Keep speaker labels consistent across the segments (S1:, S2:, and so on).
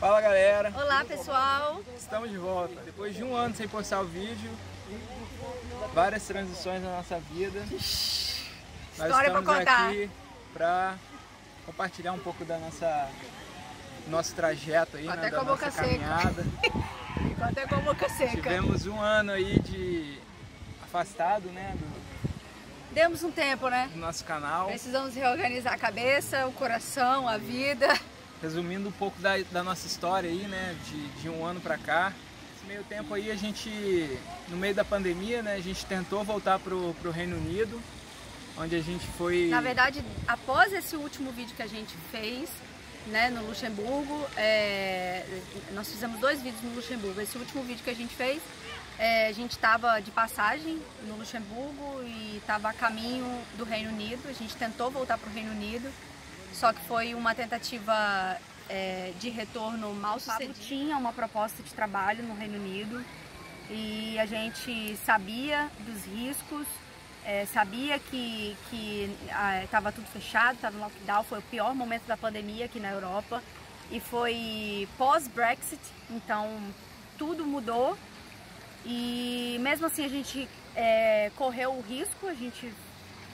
S1: Fala galera!
S2: Olá pessoal!
S1: Estamos de volta. Depois de um ano sem postar o vídeo, várias transições na nossa vida. Nós
S2: História pra
S1: estamos
S2: contar.
S1: aqui para compartilhar um pouco da nosso trajeto aí,
S2: Até
S1: da
S2: com a boca
S1: nossa caminhada.
S2: Ficou até com a boca seca.
S1: Tivemos um ano aí de afastado, né,
S2: Demos um tempo, né?
S1: do nosso canal.
S2: Precisamos reorganizar a cabeça, o coração, a vida.
S1: Resumindo um pouco da nossa história aí, né, de um ano pra cá. Nesse meio tempo aí a gente, no meio da pandemia, né, a gente tentou voltar pro Reino Unido, onde a gente foi...
S2: Na verdade, após esse último vídeo que a gente fez, né, no Luxemburgo, nós fizemos 2 vídeos no Luxemburgo. Esse último vídeo que a gente fez, a gente estava de passagem no Luxemburgo e estava a caminho do Reino Unido. A gente tentou voltar para o Reino Unido, só que foi uma tentativa de retorno mal sucedida. Tinha uma proposta de trabalho no Reino Unido e a gente sabia dos riscos, sabia que estava tudo fechado, estava no lockdown. Foi o pior momento da pandemia aqui na Europa e foi pós-Brexit, então tudo mudou. E mesmo assim a gente correu o risco, a gente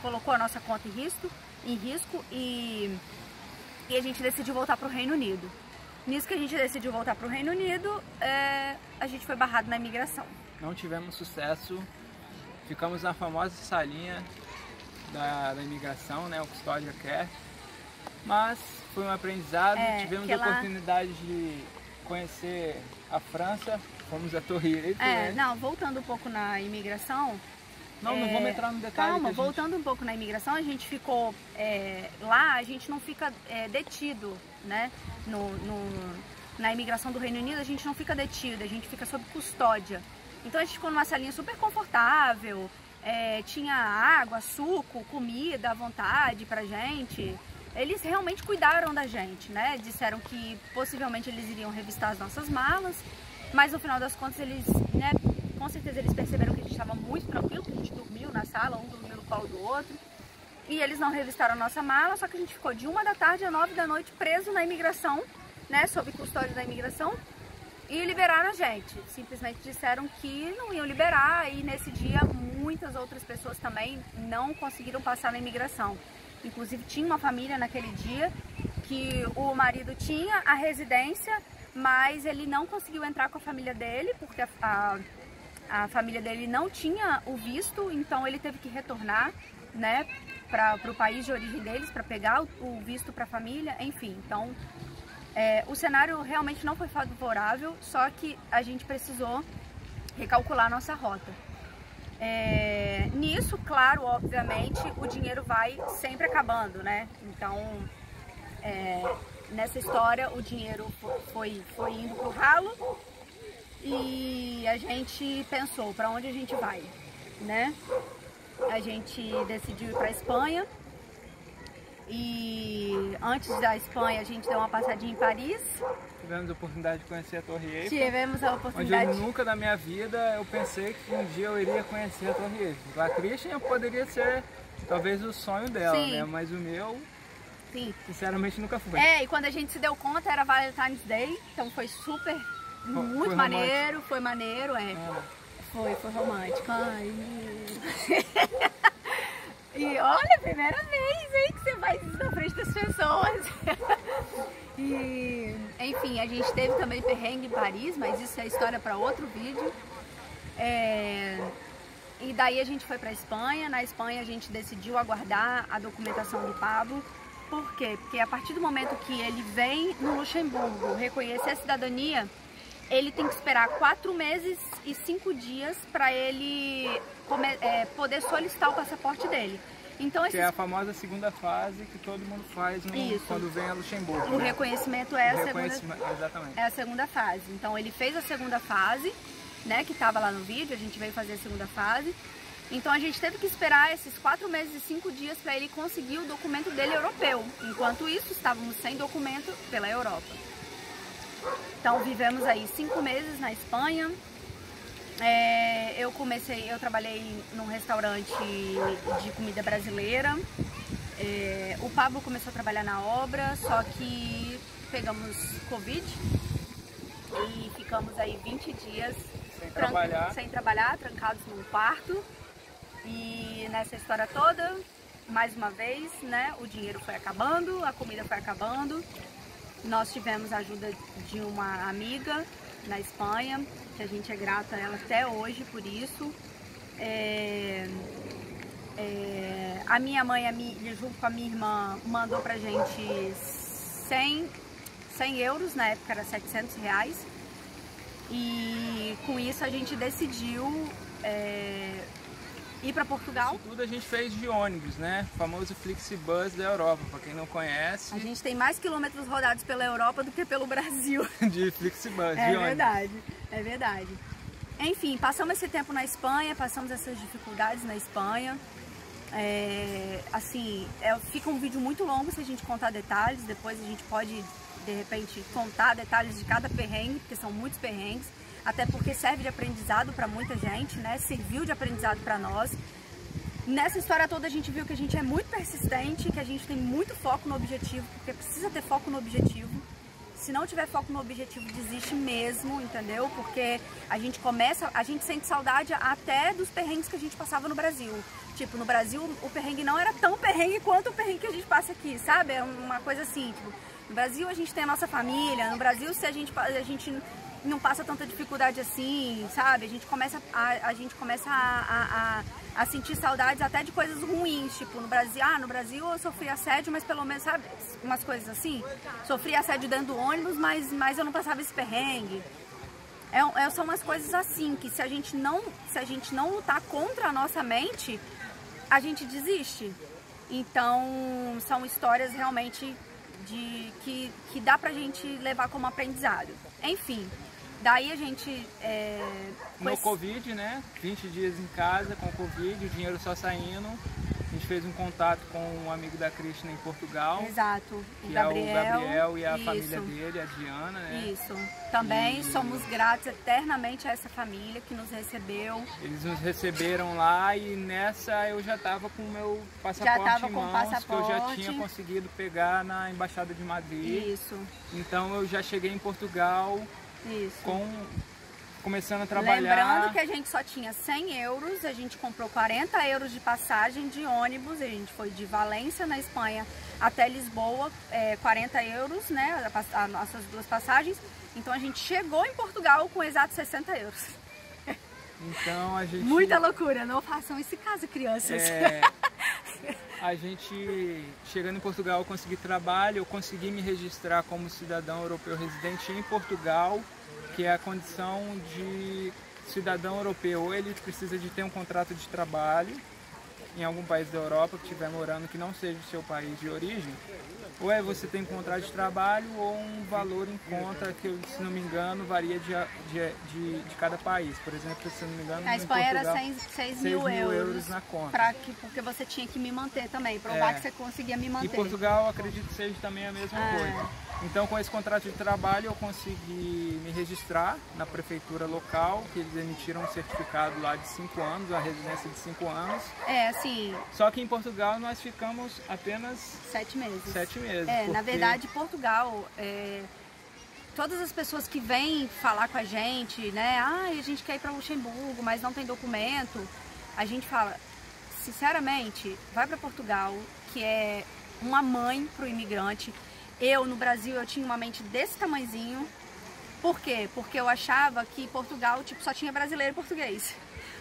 S2: colocou a nossa conta em risco e a gente decidiu voltar para o Reino Unido. Nisso que a gente decidiu voltar para o Reino Unido, a gente foi barrado na imigração.
S1: Não tivemos sucesso, ficamos na famosa salinha da imigração, né, o Custódia quer, mas foi um aprendizado, tivemos a oportunidade de conhecer a França, fomos a Torre Eiffel.
S2: Não, voltando um pouco na imigração...
S1: Não vamos entrar no detalhe.
S2: Calma, voltando um pouco na imigração, a gente ficou lá, a gente não fica detido, né? Na imigração do Reino Unido a gente não fica detido, a gente fica sob custódia. Então a gente ficou numa salinha super confortável, tinha água, suco, comida à vontade pra gente. Eles realmente cuidaram da gente, né? Disseram que possivelmente eles iriam revistar as nossas malas, mas no final das contas eles, né, com certeza eles perceberam que a gente estava muito tranquilo, que a gente dormiu na sala, um dormiu no colo do outro. E eles não revistaram a nossa mala, só que a gente ficou de 1 da tarde a 9 da noite preso na imigração, né, sob custódia da imigração, e liberaram a gente. Simplesmente disseram que não iam liberar e nesse dia muitas outras pessoas também não conseguiram passar na imigração. Inclusive tinha uma família naquele dia que o marido tinha a residência, mas ele não conseguiu entrar com a família dele, porque a família dele não tinha o visto, então ele teve que retornar, né, para o país de origem deles, para pegar o visto para a família, enfim. Então, o cenário realmente não foi favorável, só que a gente precisou recalcular a nossa rota. Nisso, claro, obviamente, o dinheiro vai sempre acabando, né? Então, nessa história, o dinheiro foi indo pro ralo. E a gente pensou, para onde a gente vai, né? A gente decidiu ir para a Espanha e antes da Espanha a gente deu uma passadinha em Paris.
S1: Tivemos a oportunidade de conhecer a Torre Eiffel.
S2: Tivemos a oportunidade.
S1: Onde nunca na minha vida eu pensei que um dia eu iria conhecer a Torre Eiffel. A Christian poderia ser talvez o sonho dela, né? Mas o meu...
S2: Sim.
S1: Sinceramente nunca foi.
S2: E quando a gente se deu conta era Valentine's Day, então foi super... Muito maneiro, foi maneiro, Foi romântico. Ai. E olha, primeira vez, hein, que você faz isso na frente das pessoas. E, enfim, a gente teve também perrengue em Paris, mas isso é história para outro vídeo. E daí a gente foi para a Espanha. Na Espanha a gente decidiu aguardar a documentação do Pablo. Por quê? Porque a partir do momento que ele vem no Luxemburgo reconhecer a cidadania, ele tem que esperar 4 meses e 5 dias para ele poder solicitar o passaporte dele. Então,
S1: que é a famosa segunda fase que todo mundo faz quando vem a Luxemburgo.
S2: O reconhecimento é
S1: a
S2: segunda fase. Então ele fez a segunda fase, né, que estava lá no vídeo, a gente veio fazer a segunda fase. Então a gente teve que esperar esses 4 meses e 5 dias para ele conseguir o documento dele europeu. Enquanto isso, estávamos sem documento pela Europa. Então vivemos aí 5 meses na Espanha. Eu trabalhei num restaurante de comida brasileira. O Pablo começou a trabalhar na obra, só que pegamos Covid e ficamos aí 20 dias
S1: sem trabalhar,
S2: trancados num quarto. E nessa história toda, mais uma vez, né, o dinheiro foi acabando, a comida foi acabando. Nós tivemos a ajuda de uma amiga na Espanha, que a gente é grata a ela até hoje por isso. A minha mãe, junto com a minha irmã, mandou pra gente 100 euros, na época era R$700. E com isso a gente decidiu ir para Portugal.
S1: Isso tudo a gente fez de ônibus, né? O famoso Flixibus da Europa, para quem não conhece.
S2: A gente tem mais quilômetros rodados pela Europa do que pelo Brasil.
S1: De Flixibus, de ônibus.
S2: É verdade, é verdade. Enfim, passamos esse tempo na Espanha, passamos essas dificuldades na Espanha. Fica um vídeo muito longo se a gente contar detalhes, depois a gente pode, de repente, contar detalhes de cada perrengue, porque são muitos perrengues. Até porque serve de aprendizado para muita gente, né? Serviu de aprendizado para nós. Nessa história toda a gente viu que a gente é muito persistente, que a gente tem muito foco no objetivo, porque precisa ter foco no objetivo. Se não tiver foco no objetivo, desiste mesmo, entendeu? Porque a gente sente saudade até dos perrengues que a gente passava no Brasil. Tipo, no Brasil o perrengue não era tão perrengue quanto o perrengue que a gente passa aqui, sabe? É uma coisa assim, tipo, no Brasil a gente tem a nossa família, no Brasil se a gente não passa tanta dificuldade assim, sabe? A gente começa a sentir saudades até de coisas ruins, tipo, no Brasil eu sofri assédio, mas pelo menos, sabe, umas coisas assim, sofri assédio dentro do ônibus, mas eu não passava esse perrengue. São umas coisas assim, que se a gente não lutar contra a nossa mente, a gente desiste. Então, são histórias realmente que dá pra gente levar como aprendizado. Enfim, daí a gente...
S1: No Covid, né? 20 dias em casa com o Covid, o dinheiro só saindo. A gente fez um contato com um amigo da Cristina em Portugal.
S2: Exato,
S1: o Gabriel e a família dele, a Diana, né?
S2: Isso. Também somos gratos eternamente a essa família que nos recebeu.
S1: Eles nos receberam lá e nessa eu já estava com o meu passaporte em mãos, que eu já tinha conseguido pegar na Embaixada de Madrid.
S2: Isso.
S1: Então eu já cheguei em Portugal.
S2: Isso.
S1: Começando a trabalhar.
S2: Lembrando que a gente só tinha 100 euros, a gente comprou 40 euros de passagem de ônibus, a gente foi de Valência, na Espanha, até Lisboa, 40 euros, né, as nossas duas passagens. Então a gente chegou em Portugal com exatos 60 euros.
S1: Então a gente...
S2: Muita loucura, não façam isso em casa, crianças.
S1: A gente, chegando em Portugal, eu consegui trabalho, eu consegui me registrar como cidadão europeu residente em Portugal, que é a condição de cidadão europeu. Ele precisa de ter um contrato de trabalho em algum país da Europa que estiver morando, que não seja o seu país de origem. Ou você tem um contrato de trabalho ou um valor em conta que, se não me engano, varia de cada país. Por exemplo, se não me engano,
S2: na Espanha
S1: Portugal,
S2: era 6 mil euros
S1: na conta.
S2: Porque você tinha que me manter também, provar que você conseguia me manter.
S1: E Portugal, acredito que seja também a mesma coisa. Então, com esse contrato de trabalho, eu consegui me registrar na prefeitura local, que eles emitiram um certificado lá de 5 anos, a residência de 5 anos.
S2: Assim...
S1: Só que em Portugal nós ficamos apenas
S2: 7 meses.
S1: 7 meses.
S2: Na verdade, Portugal, todas as pessoas que vêm falar com a gente, né? A gente quer ir para Luxemburgo, mas não tem documento. A gente fala, sinceramente, vai para Portugal, que é uma mãe para o imigrante. No Brasil, eu tinha uma mente desse tamanhozinho. Por quê? Porque eu achava que Portugal, tipo, só tinha brasileiro e português.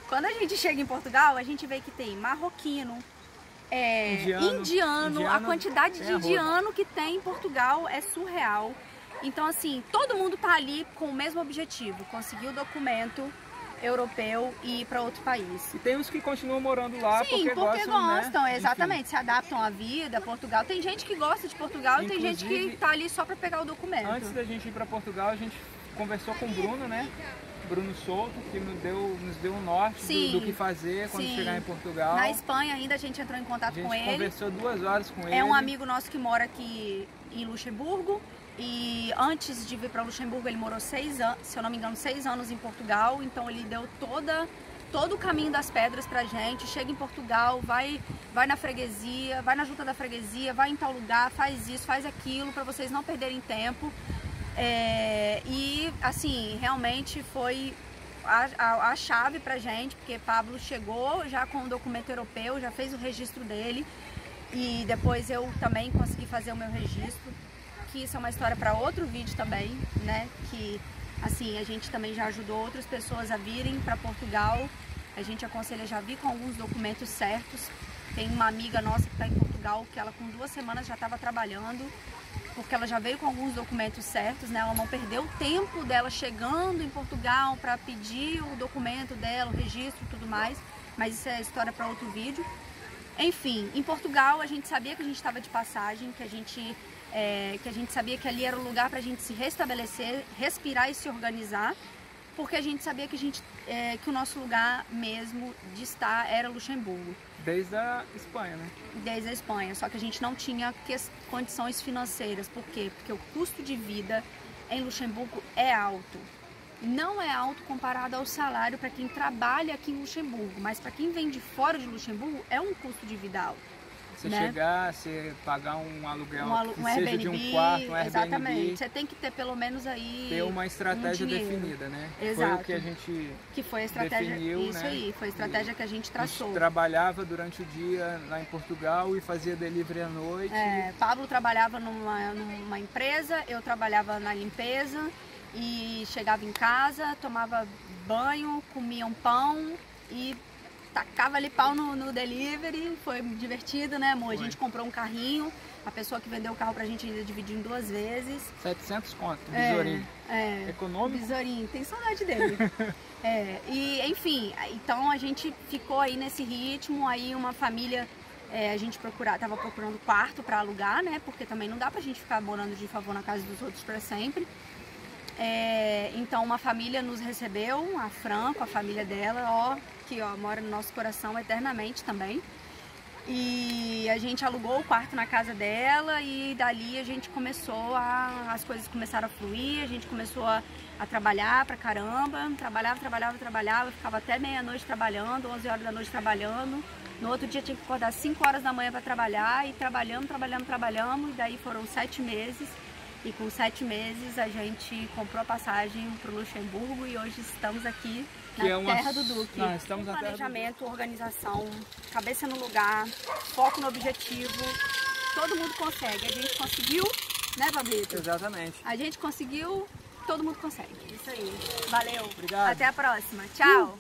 S2: Quando a gente chega em Portugal, a gente vê que tem marroquino, indiano, a quantidade de indiano que tem em Portugal é surreal. Então, assim, todo mundo tá ali com o mesmo objetivo, conseguir o documento europeu e ir para outro país.
S1: E tem uns que continuam morando lá porque gostam,
S2: né? Exatamente, enfim, se adaptam à vida, Portugal. Tem gente que gosta de Portugal. Inclusive, e tem gente que tá ali só para pegar o documento.
S1: Antes da gente ir para Portugal, a gente conversou com o Bruno, né? Bruno Souto, que nos deu um norte do que fazer quando chegar em Portugal.
S2: Na Espanha ainda a gente entrou em contato com ele.
S1: A gente conversou 2 horas com ele.
S2: É um amigo nosso que mora aqui em Luxemburgo. E antes de vir para Luxemburgo, ele morou 6 anos, se eu não me engano, 6 anos em Portugal. Então ele deu todo o caminho das pedras pra gente. Chega em Portugal, vai na freguesia, vai na junta da freguesia, vai em tal lugar, faz isso, faz aquilo, para vocês não perderem tempo. E aí, assim, realmente foi a chave pra gente, porque Pablo chegou já com o documento europeu, já fez o registro dele, e depois eu também consegui fazer o meu registro, que isso é uma história para outro vídeo também, né? Que, assim, a gente também já ajudou outras pessoas a virem para Portugal. A gente aconselha já vir com alguns documentos certos. Tem uma amiga nossa que está em Portugal, que ela com 2 semanas já estava trabalhando, porque ela já veio com alguns documentos certos, né? Ela não perdeu o tempo dela chegando em Portugal para pedir o documento dela, o registro e tudo mais, mas isso é história para outro vídeo. Enfim, em Portugal a gente sabia que a gente estava de passagem, que a gente sabia que ali era o lugar para a gente se restabelecer, respirar e se organizar, porque a gente sabia que, que o nosso lugar mesmo de estar era Luxemburgo.
S1: Desde a Espanha, né?
S2: Desde a Espanha, só que a gente não tinha condições financeiras. Por quê? Porque o custo de vida em Luxemburgo é alto. Não é alto comparado ao salário para quem trabalha aqui em Luxemburgo, mas para quem vem de fora de Luxemburgo é um custo de vida alto.
S1: Você
S2: né?
S1: chegar, você pagar um aluguel que seja
S2: Airbnb,
S1: de um quarto, um Airbnb.
S2: Exatamente. Você tem que ter pelo menos aí
S1: ter uma estratégia definida, né?
S2: Exato.
S1: Foi o que a gente
S2: foi a estratégia,
S1: definiu,
S2: isso
S1: né?
S2: aí, foi a estratégia que a gente traçou.
S1: A gente trabalhava durante o dia lá em Portugal e fazia delivery à noite.
S2: Pablo trabalhava numa empresa, eu trabalhava na limpeza e chegava em casa, tomava banho, comia um pão e tacava ali pau no delivery. Foi divertido, né, amor? A gente comprou um carrinho, a pessoa que vendeu o carro pra gente ainda dividiu em 2 vezes.
S1: 700 conto, besourinho. Econômico?
S2: Besourinho, tem saudade dele. E enfim, então a gente ficou aí nesse ritmo, aí uma família, a gente tava procurando quarto pra alugar, né, porque também não dá pra gente ficar morando de favor na casa dos outros pra sempre. Então uma família nos recebeu, a Fran, com a família dela, que mora no nosso coração eternamente também. E a gente alugou o quarto na casa dela e dali a gente começou as coisas começaram a fluir, a gente começou a trabalhar pra caramba, trabalhava, ficava até meia-noite trabalhando, 11 horas da noite trabalhando. No outro dia tinha que acordar 5 horas da manhã para trabalhar e trabalhamos, e daí foram 7 meses. E com 7 meses a gente comprou a passagem para o Luxemburgo e hoje estamos aqui na terra do Duque.
S1: Estamos na
S2: planejamento, organização, cabeça no lugar, foco no objetivo, todo mundo consegue. A gente conseguiu, né, Pablito?
S1: Exatamente.
S2: A gente conseguiu, todo mundo consegue. Isso aí. Valeu.
S1: Obrigado.
S2: Até a próxima. Tchau.